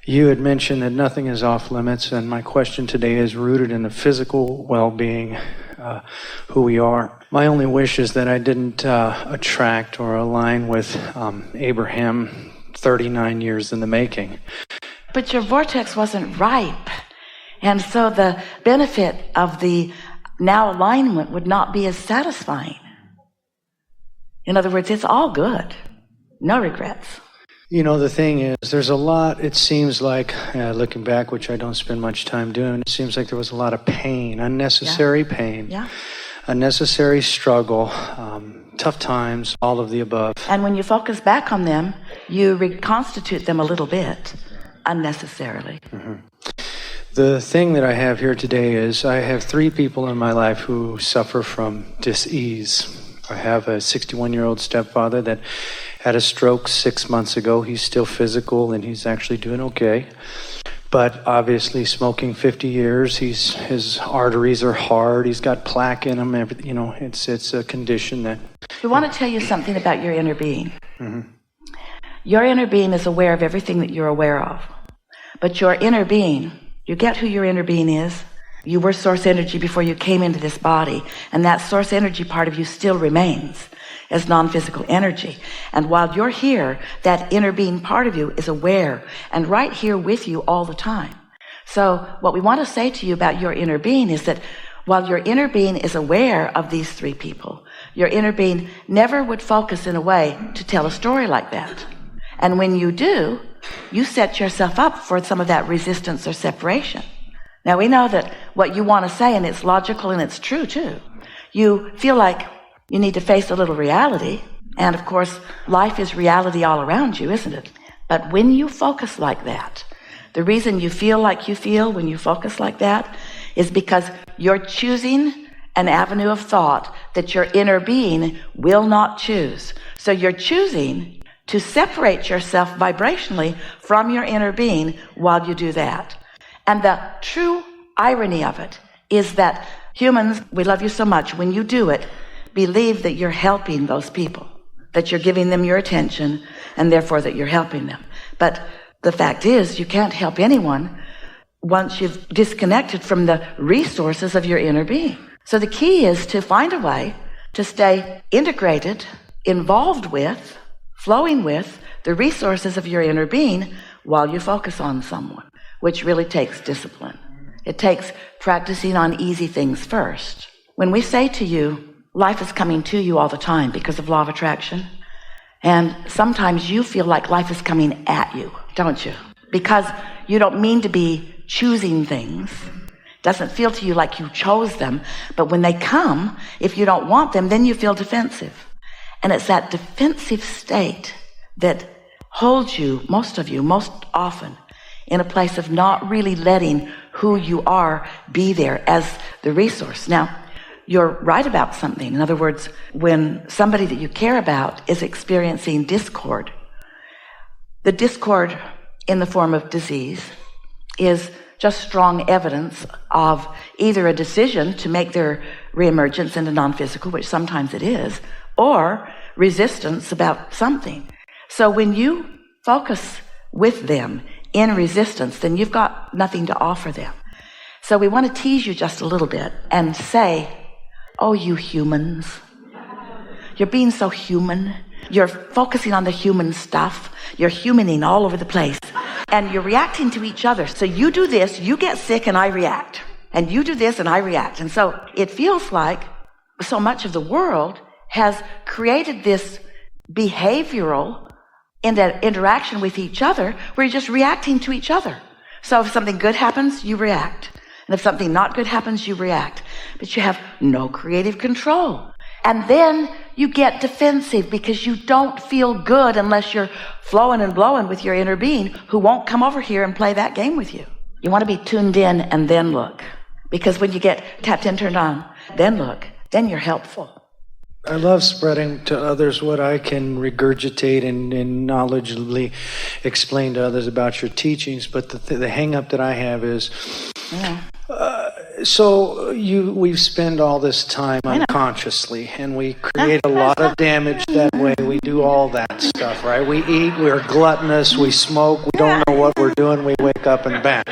You had mentioned that nothing is off limits, and my question today is rooted in the physical well-being, who we are. My only wish is that I didn't attract or align with Abraham 39 years in the making. But your vortex wasn't ripe, and so the benefit of the now alignment would not be as satisfying. In other words, it's all good. No regrets. You know, the thing is, there's a lot, it seems like, looking back, which I don't spend much time doing, it seems like there was a lot of pain, unnecessary pain, unnecessary struggle, tough times, all of the above. And when you focus back on them, you reconstitute them a little bit, unnecessarily. Mm-hmm. The thing that I have here today is I have 3 people in my life who suffer from dis-ease. I have a 61-year-old stepfather that had a stroke 6 months ago. He's still physical and he's actually doing okay. But obviously smoking 50 years, his arteries are hard. He's got plaque in him. It's a condition that... I want to tell you something about your inner being. Mm-hmm. Your inner being is aware of everything that you're aware of. But your inner being, you get who your inner being is? You were source energy before you came into this body, and that source energy part of you still remains as non-physical energy. And while you're here, that inner being part of you is aware and right here with you all the time. So what we want to say to you about your inner being is that while your inner being is aware of these 3 people, your inner being never would focus in a way to tell a story like that. And when you do, you set yourself up for some of that resistance or separation. Now, we know that what you want to say, and it's logical and it's true, too. You feel like you need to face a little reality. And, of course, life is reality all around you, isn't it? But when you focus like that, the reason you feel like you feel when you focus like that is because you're choosing an avenue of thought that your inner being will not choose. So you're choosing to separate yourself vibrationally from your inner being while you do that. And the true irony of it is that humans, we love you so much, when you do it, believe that you're helping those people, that you're giving them your attention, and therefore that you're helping them. But the fact is, you can't help anyone once you've disconnected from the resources of your inner being. So the key is to find a way to stay integrated, involved with, flowing with the resources of your inner being while you focus on someone, which really takes discipline. It takes practicing on easy things first. When we say to you, life is coming to you all the time because of law of attraction, and sometimes you feel like life is coming at you, don't you? Because you don't mean to be choosing things. It doesn't feel to you like you chose them, but when they come, if you don't want them, then you feel defensive. And it's that defensive state that holds you, most of you, most often, in a place of not really letting who you are be there as the resource. Now, you're right about something. In other words, when somebody that you care about is experiencing discord, the discord in the form of disease is just strong evidence of either a decision to make their reemergence into non-physical, which sometimes it is, or resistance about something. So when you focus with them in resistance, then you've got nothing to offer them. So we want to tease you just a little bit and say, oh, you humans, you're being so human. You're focusing on the human stuff. You're humaning all over the place. And you're reacting to each other. So you do this, you get sick, and I react. And you do this, and I react. And so it feels like so much of the world has created this behavioral interaction with each other where you're just reacting to each other. So if something good happens, you react. And if something not good happens, you react. But you have no creative control. And then you get defensive because you don't feel good unless you're flowing and blowing with your inner being who won't come over here and play that game with you. You want to be tuned in and then look. Because when you get tapped in, turned on, then look, then you're helpful. I love spreading to others what I can regurgitate and knowledgeably explain to others about your teachings, but the hang-up that I have is So we've spent all this time unconsciously, and we create a lot of damage that way. We do all that stuff, right? We eat, we're gluttonous, we smoke, we don't know what we're doing, we wake up and bang.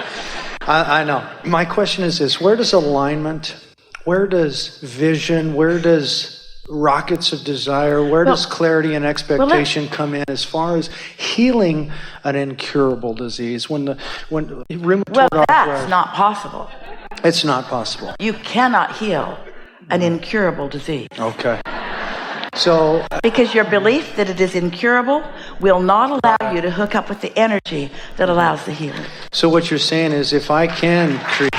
I know. My question is this: where does alignment, where does vision, where does rockets of desire, where does clarity and expectation come in as far as healing an incurable disease? When rheumatoid that's not possible. It's not possible. You cannot heal an incurable disease. Okay. So because your belief that it is incurable will not allow you to hook up with the energy that allows the healing. So what you're saying is, if I can treat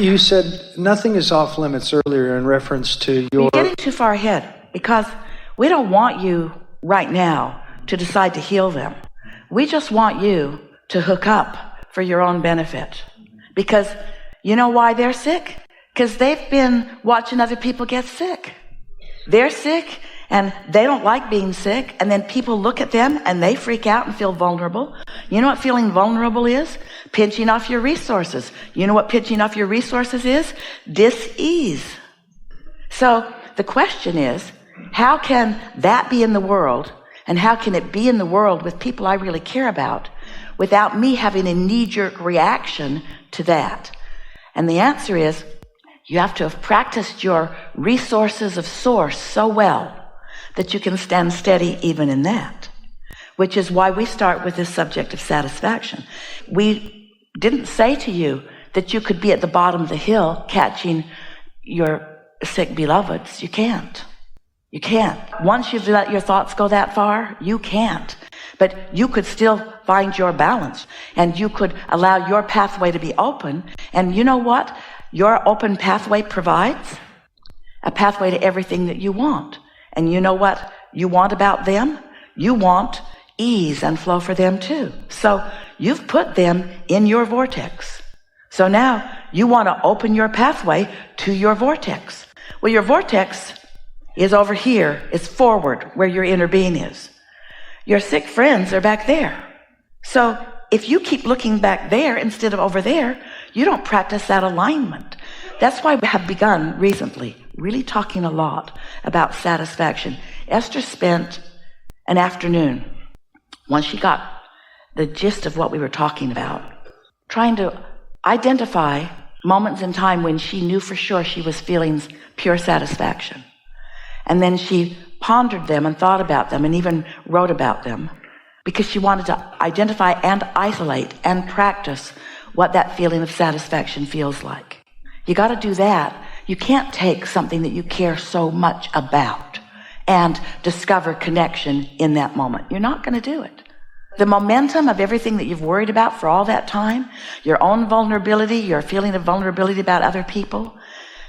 you said nothing is off limits earlier in reference to your... You're getting too far ahead, because we don't want you right now to decide to heal them. We just want you to hook up for your own benefit. Because you know why they're sick? Because they've been watching other people get sick. They're sick and they don't like being sick, and then people look at them and they freak out and feel vulnerable. You know what feeling vulnerable is? Pinching off your resources. You know what pinching off your resources is? Dis-ease. So the question is, how can that be in the world, and how can it be in the world with people I really care about, without me having a knee-jerk reaction to that? And the answer is, you have to have practiced your resources of source so well that you can stand steady even in that, which is why we start with this subject of satisfaction. We didn't say to you that you could be at the bottom of the hill catching your sick beloveds. You can't. You can't. Once you've let your thoughts go that far, you can't. But you could still find your balance, and you could allow your pathway to be open. And you know what your open pathway provides? A pathway to everything that you want. And you know what you want about them? You want ease and flow for them too. So you've put them in your vortex. So now you want to open your pathway to your vortex. Well, your vortex is over here. It's forward, where your inner being is. Your sick friends are back there. So if you keep looking back there instead of over there, you don't practice that alignment. That's why we have begun recently really talking a lot about satisfaction. Esther spent an afternoon, once she got the gist of what we were talking about, trying to identify moments in time when she knew for sure she was feeling pure satisfaction. And then she pondered them and thought about them and even wrote about them, because she wanted to identify and isolate and practice what that feeling of satisfaction feels like. You got to do that. You can't take something that you care so much about and discover connection in that moment. You're not going to do it. The momentum of everything that you've worried about for all that time, your own vulnerability, your feeling of vulnerability about other people,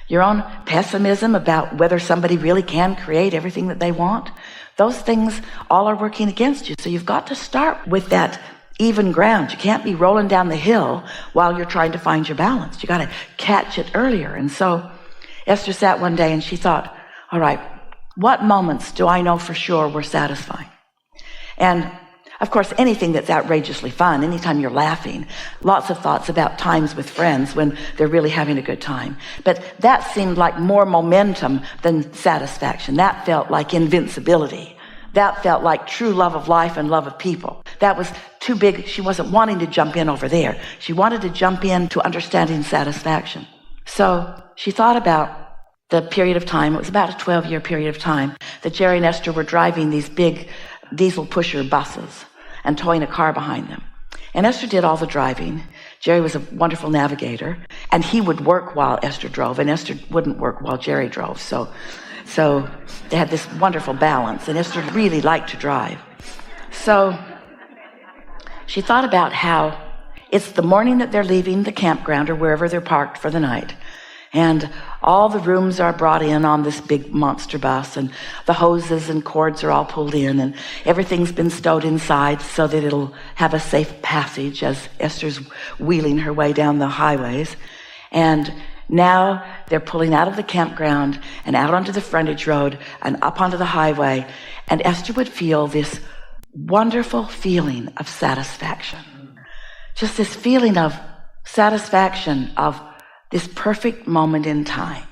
your own pessimism about whether somebody really can create everything that they want, those things all are working against you. So you've got to start with that even ground. You can't be rolling down the hill while you're trying to find your balance. You got to catch it earlier. And so Esther sat one day and she thought, all right, what moments do I know for sure were satisfying? And of course, anything that's outrageously fun, anytime you're laughing, lots of thoughts about times with friends when they're really having a good time. But that seemed like more momentum than satisfaction. That felt like invincibility. That felt like true love of life and love of people. That was too big. She wasn't wanting to jump in over there. She wanted to jump in to understanding satisfaction. So she thought about the period of time, it was about a 12-year period of time, that Jerry and Esther were driving these big diesel pusher buses and towing a car behind them. And Esther did all the driving. Jerry was a wonderful navigator, and he would work while Esther drove, and Esther wouldn't work while Jerry drove. So they had this wonderful balance, and Esther really liked to drive. So she thought about how it's the morning that they're leaving the campground or wherever they're parked for the night, and all the rooms are brought in on this big monster bus, and the hoses and cords are all pulled in, and everything's been stowed inside so that it'll have a safe passage as Esther's wheeling her way down the highways. And now they're pulling out of the campground and out onto the frontage road and up onto the highway, and Esther would feel this wonderful feeling of satisfaction. just this feeling of satisfaction of this perfect moment in time.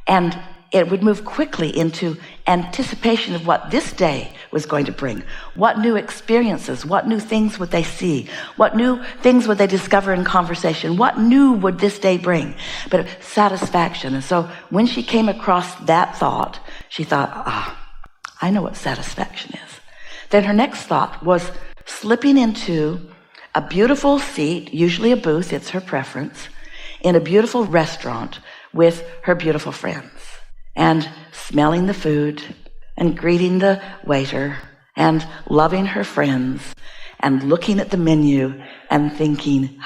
And it would move quickly into anticipation of what this day was going to bring. What new experiences, what new things would they see? What new things would they discover in conversation? What new would this day bring? But satisfaction. And so when she came across that thought, she thought, I know what satisfaction is. Then her next thought was slipping into a beautiful seat, usually a booth, it's her preference, in a beautiful restaurant with her beautiful friends, and smelling the food and greeting the waiter and loving her friends and looking at the menu and thinking,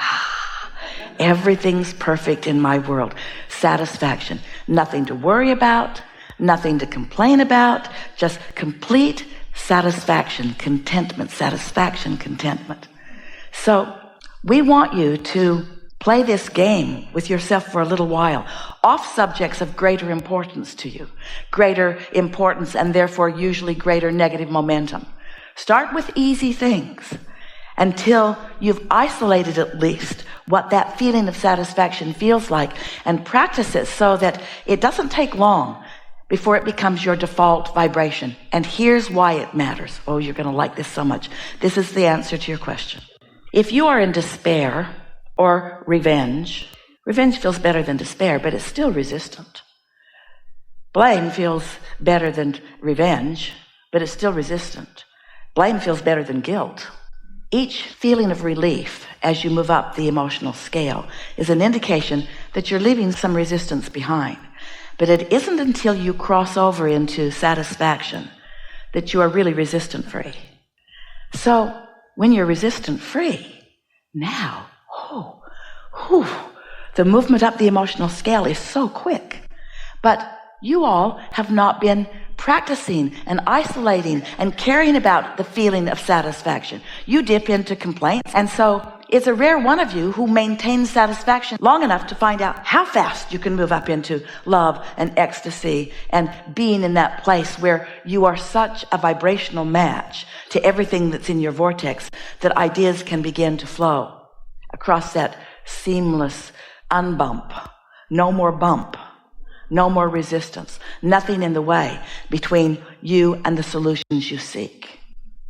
everything's perfect in my world. Satisfaction. Nothing to worry about, nothing to complain about, just complete satisfaction, contentment, satisfaction, contentment. So we want you to play this game with yourself for a little while, off subjects of greater importance to you, greater importance and therefore usually greater negative momentum. Start with easy things until you've isolated at least what that feeling of satisfaction feels like, and practice it so that it doesn't take long before it becomes your default vibration. And here's why it matters. Oh, you're going to like this so much. This is the answer to your question. If you are in despair or revenge feels better than despair, but it's still resistant. Blame feels better than revenge, but it's still resistant. Blame feels better than guilt. Each feeling of relief as you move up the emotional scale is an indication that you're leaving some resistance behind. But it isn't until you cross over into satisfaction that you are really resistant free. So when you're resistant free, now, the movement up the emotional scale is so quick. But you all have not been practicing and isolating and caring about the feeling of satisfaction. You dip into complaints, and so it's a rare one of you who maintains satisfaction long enough to find out how fast you can move up into love and ecstasy and being in that place where you are such a vibrational match to everything that's in your vortex that ideas can begin to flow across that seamless unbump. No more bump. No more resistance. Nothing in the way between you and the solutions you seek.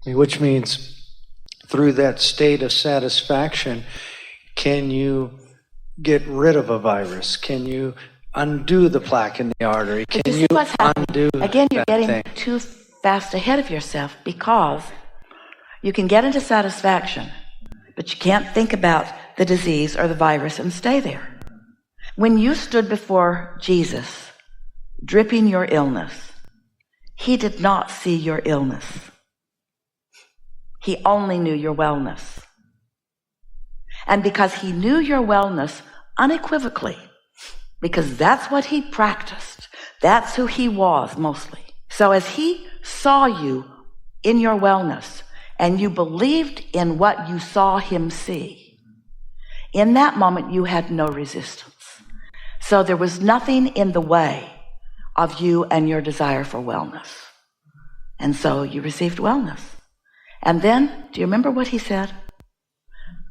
Which means through that state of satisfaction, can you get rid of a virus? Can you undo the plaque in the artery? Can you undo Again, you're getting thing? too fast ahead of yourself, because you can get into satisfaction, but you can't think about the disease or the virus and stay there. When you stood before Jesus, dripping your illness, he did not see your illness. He only knew your wellness. And because he knew your wellness unequivocally, because that's what he practiced, that's who he was mostly. So as he saw you in your wellness, and you believed in what you saw him see, in that moment you had no resistance. So there was nothing in the way of you and your desire for wellness. And so you received wellness. And then, do you remember what he said?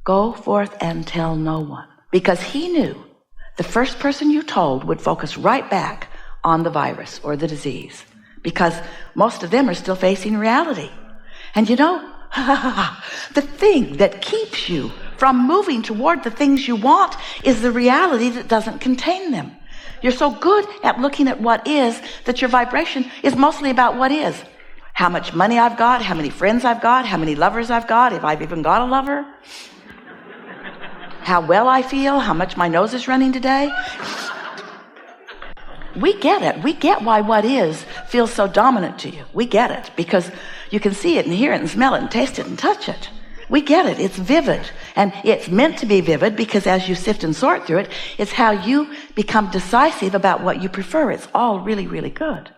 Go forth and tell no one. Because he knew the first person you told would focus right back on the virus or the disease. Because most of them are still facing reality. And you know, the thing that keeps you from moving toward the things you want is the reality that doesn't contain them. You're so good at looking at what is that your vibration is mostly about what is. How much money I've got, how many friends I've got, how many lovers I've got, if I've even got a lover, how well I feel, how much my nose is running today. We get it. We get why what is feels so dominant to you. We get it because you can see it and hear it and smell it and taste it and touch it. We get it. It's vivid. And it's meant to be vivid because as you sift and sort through it, it's how you become decisive about what you prefer. It's all really, really good.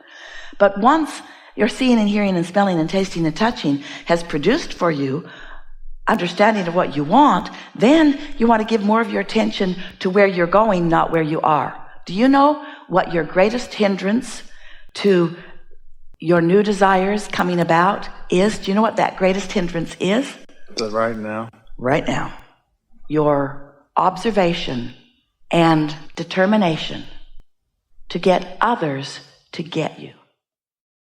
But once your seeing and hearing and smelling and tasting and touching has produced for you understanding of what you want, then you want to give more of your attention to where you're going, not where you are. Do you know what your greatest hindrance to your new desires coming about is? Do you know what that greatest hindrance is? Right now. Right now. your observation and determination to get others to get you.